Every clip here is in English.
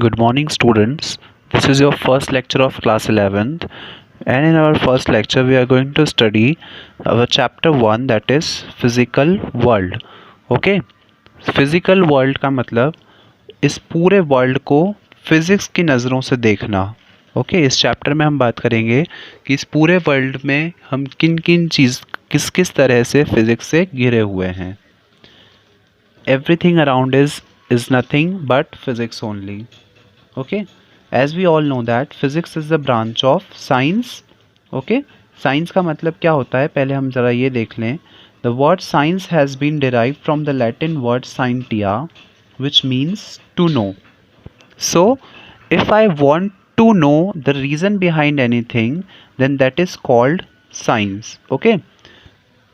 Good morning, students. This is your first lecture of class 11th, and in our first lecture, we are going to study our chapter 1, that is physical world. Okay, physical world का मतलब इस पूरे world को physics की नज़रों से देखना. Okay, इस चैप्टर में हम बात करेंगे कि इस पूरे वर्ल्ड में हम किन किन चीज़ किस किस तरह से फिजिक्स से घिरे हुए हैं. Everything around is nothing but physics only. Okay, as we all know that physics is the branch of science. Okay, science का मतलब क्या होता है, पहले हम ज़रा ये देख लें. The word science has been derived from the Latin word scientia, which means to know. So if I want to know the reason behind anything, then that is called science. Okay,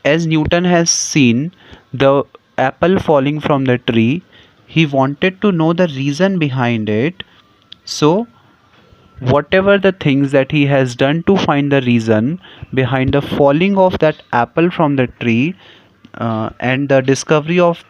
as Newton has seen the apple falling from the tree, he wanted to know the reason behind it. So, whatever the things that he has done to find the reason behind the falling of that apple from the tree, and the discovery of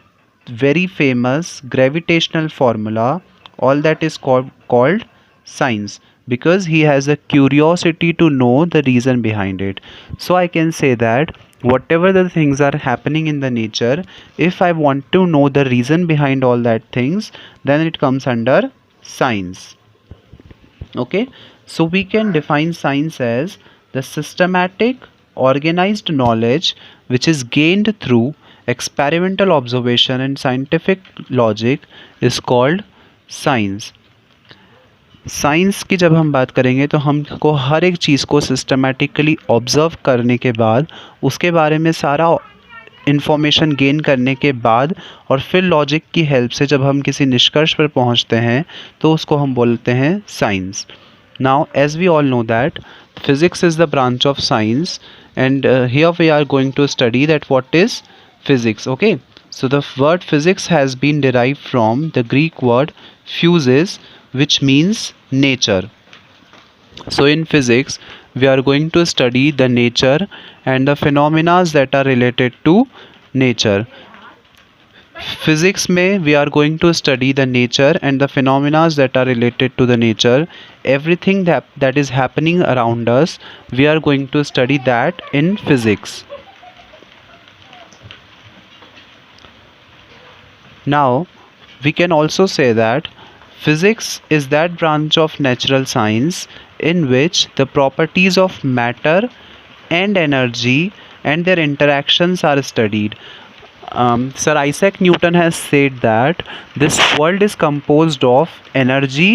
very famous gravitational formula, all that is called science, because he has a curiosity to know the reason behind it. So I can say that whatever the things are happening in the nature, if I want to know the reason behind all that things, then it comes under science. Okay, so we can define science as the systematic organized knowledge which is gained through experimental observation and scientific logic is called science. Science की जब हम बात करेंगे तो हमको हर एक चीज़ को systematically observe करने के बाद उसके बारे में सारा इन्फॉर्मेशन गेन करने के बाद और फिर लॉजिक की हेल्प से जब हम किसी निष्कर्ष पर पहुंचते हैं तो उसको हम बोलते हैं science. Now as we all know that physics is the branch of science, and here we are going to study that what is physics. Okay, so the word physics has been derived from the Greek word physis, which means nature. So in physics we are going to study the nature and the phenomena that are related to nature. Physics में we are going to study the nature and the phenomena that are related to the nature. Everything that is happening around us, we are going to study that in physics. Now, we can also say that physics is that branch of natural science in which the properties of matter and energy and their interactions are studied. Sir Isaac Newton has said that this world is composed of energy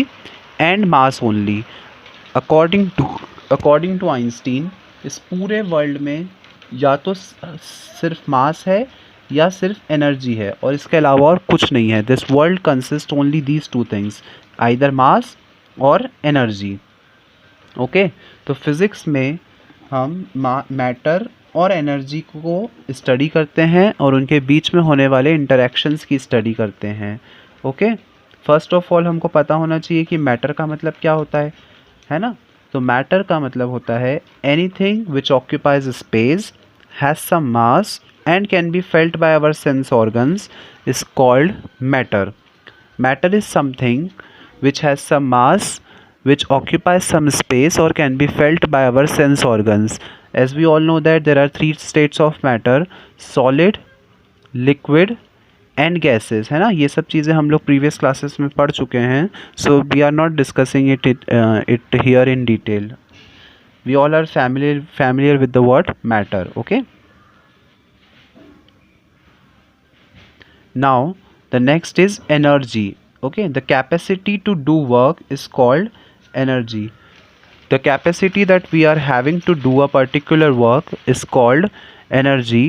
and mass only. According to Einstein, इस पूरे world में या तो सिर्फ मास है या सिर्फ energy है और इसके अलावा और कुछ नहीं है. This world consist only these two things, either मास और एनर्जी. ओके, तो फिज़िक्स में हम मैटर और एनर्जी को स्टडी करते हैं और उनके बीच में होने वाले इंटरेक्शंस की स्टडी करते हैं. ओके, फर्स्ट ऑफ ऑल हमको पता होना चाहिए कि मैटर का मतलब क्या होता है ना. तो मैटर का मतलब होता है anything which occupies space, has some mass and can be felt by our sense organs is called matter. Matter is something which has some mass, which occupies some space or can be felt by our sense organs. As we all know that there are three states of matter: solid, liquid and gases, है ना. ये सब चीज़ें हम लोग previous classes में पढ़ चुके हैं, so we are not discussing it here in detail. We all are familiar with the word matter. Okay. Now the next is energy. Okay, the capacity to do work is called energy. The capacity that we are having to do a particular work is called energy.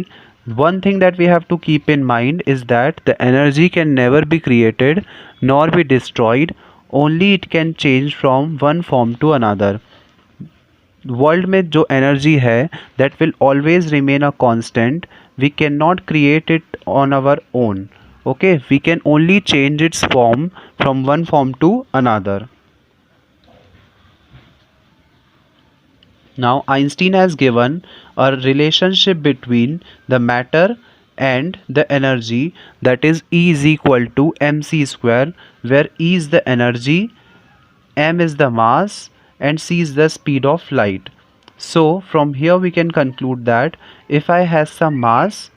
One thing that we have to keep in mind is that the energy can never be created nor be destroyed, only it can change from one form to another. World में जो energy है that will always remain a constant. We can not create it on our own. Okay, we can only change its form from one form to another. Now Einstein has given a relationship between the matter and the energy, that is E is equal to mc square, where E is the energy, m is the mass, and c is the speed of light. So from here we can conclude that if I have some mass,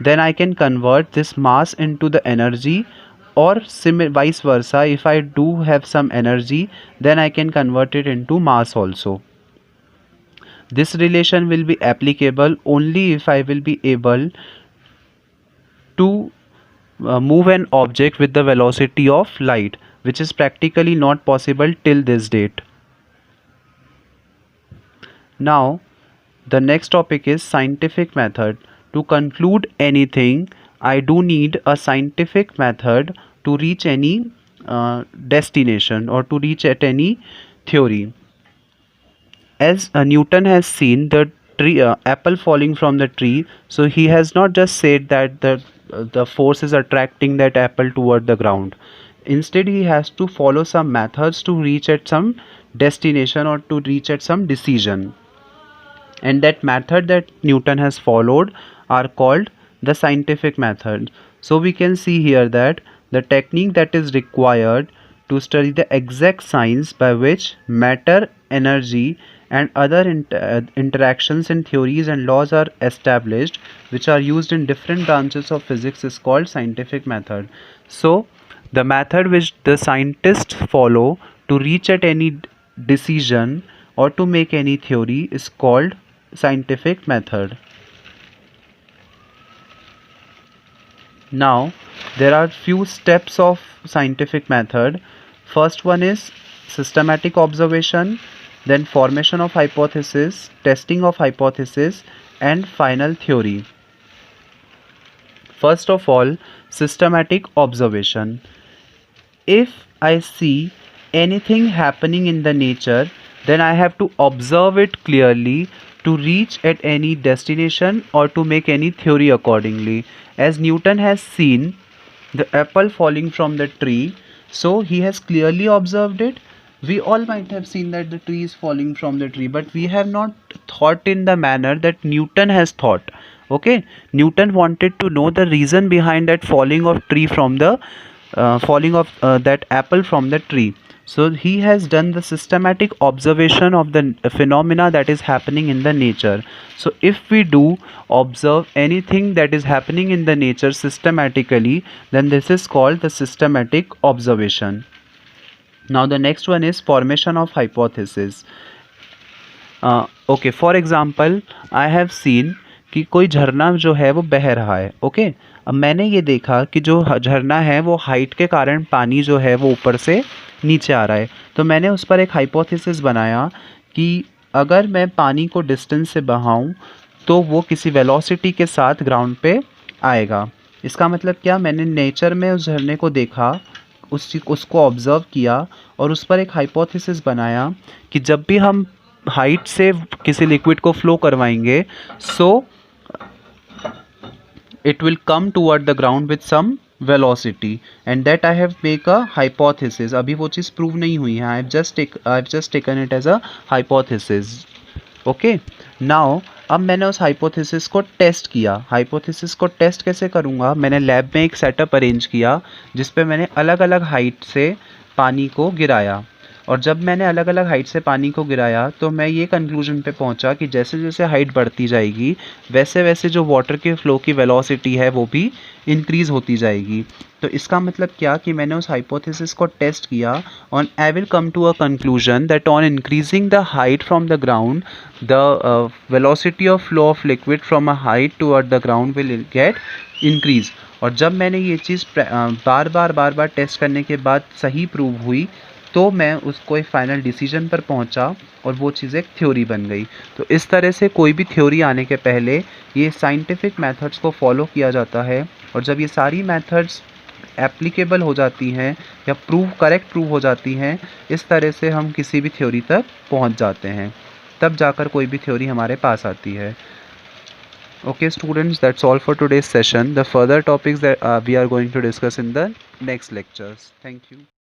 then I can convert this mass into the energy, or vice versa, if I do have some energy, then I can convert it into mass also. This relation will be applicable only if I will be able to move an object with the velocity of light, which is practically not possible till this date. Now, the next topic is scientific method. To conclude anything, I do need a scientific method to reach any destination, or to reach at any theory. As Newton has seen the tree apple falling from the tree, so he has not just said that the force is attracting that apple toward the ground. Instead, he has to follow some methods to reach at some destination, or to reach at some decision. And that method that Newton has followed are called the scientific method. So we can see here that the technique that is required to study the exact science by which matter, energy, and other interactions and theories and laws are established, which are used in different branches of physics, is called scientific method. So the method which the scientists follow to reach at any decision or to make any theory is called scientific method. Now there are few steps of scientific method. First one is systematic observation, then formation of hypothesis, testing of hypothesis, and final theory. First of all, systematic observation. If I see anything happening in the nature, then I have to observe it clearly to reach at any destination or to make any theory accordingly. As Newton has seen the apple falling from the tree, so he has clearly observed it. We all might have seen that the tree is falling from the tree, but we have not thought in the manner that Newton has thought. Okay, Newton wanted to know the reason behind that falling of tree from the falling of that apple from the tree. So he has done the systematic observation of the phenomena that is happening in the nature. So if we do observe anything that is happening in the nature systematically, then this is called the systematic observation. Now the next one is formation of hypothesis. Okay, for example, I have seen कि कोई झरना जो है वो बह रहा है. Okay, अब मैंने ये देखा कि जो झरना है वो हाइट के कारण पानी जो है वो ऊपर से नीचे आ रहा है. तो मैंने उस पर एक हाइपोथेसिस बनाया कि अगर मैं पानी को डिस्टेंस से बहाऊं तो वो किसी वेलोसिटी के साथ ग्राउंड पे आएगा. इसका मतलब क्या, मैंने नेचर में उस झरने को देखा, उसको ऑब्ज़र्व किया और उस पर एक हाइपोथेसिस बनाया कि जब भी हम हाइट से किसी लिक्विड को फ्लो करवाएंगे, सो it will come toward the ground with some velocity, and that I have make a hypothesis. अभी वो चीज़ प्रूव नहीं हुई है. I've just taken it as a hypothesis. Okay, now अब मैंने उस हाइपोथेसिस को टेस्ट किया. हाइपोथेसिस को टेस्ट कैसे करूँगा, मैंने लैब में एक सेटअप अरेंज किया जिस पे मैंने अलग अलग हाइट से पानी को गिराया. और जब मैंने अलग अलग हाइट से पानी को गिराया तो मैं ये कंक्लूजन पे पहुंचा कि जैसे जैसे हाइट बढ़ती जाएगी वैसे वैसे जो वाटर के फ्लो की वेलोसिटी है वो भी इंक्रीज़ होती जाएगी. तो इसका मतलब क्या कि मैंने उस हाइपोथेसिस को टेस्ट किया और I will come to a conclusion that on increasing the height from the ground the velocity of flow of liquid from a height toward the ground will get increase. और जब मैंने ये चीज़ बार बार test करने के बाद सही प्रूव हुई तो मैं उसको एक फाइनल डिसीजन पर पहुंचा और वो चीज़ एक थ्योरी बन गई. तो इस तरह से कोई भी थ्योरी आने के पहले ये साइंटिफिक मेथड्स को फॉलो किया जाता है, और जब ये सारी मेथड्स एप्लीकेबल हो जाती हैं या करेक्ट प्रूव हो जाती हैं, इस तरह से हम किसी भी थ्योरी तक पहुंच जाते हैं, तब जाकर कोई भी थ्योरी हमारे पास आती है. Okay students, that's all for today's session. The further topics that we are going to discuss in the next lectures. Thank you.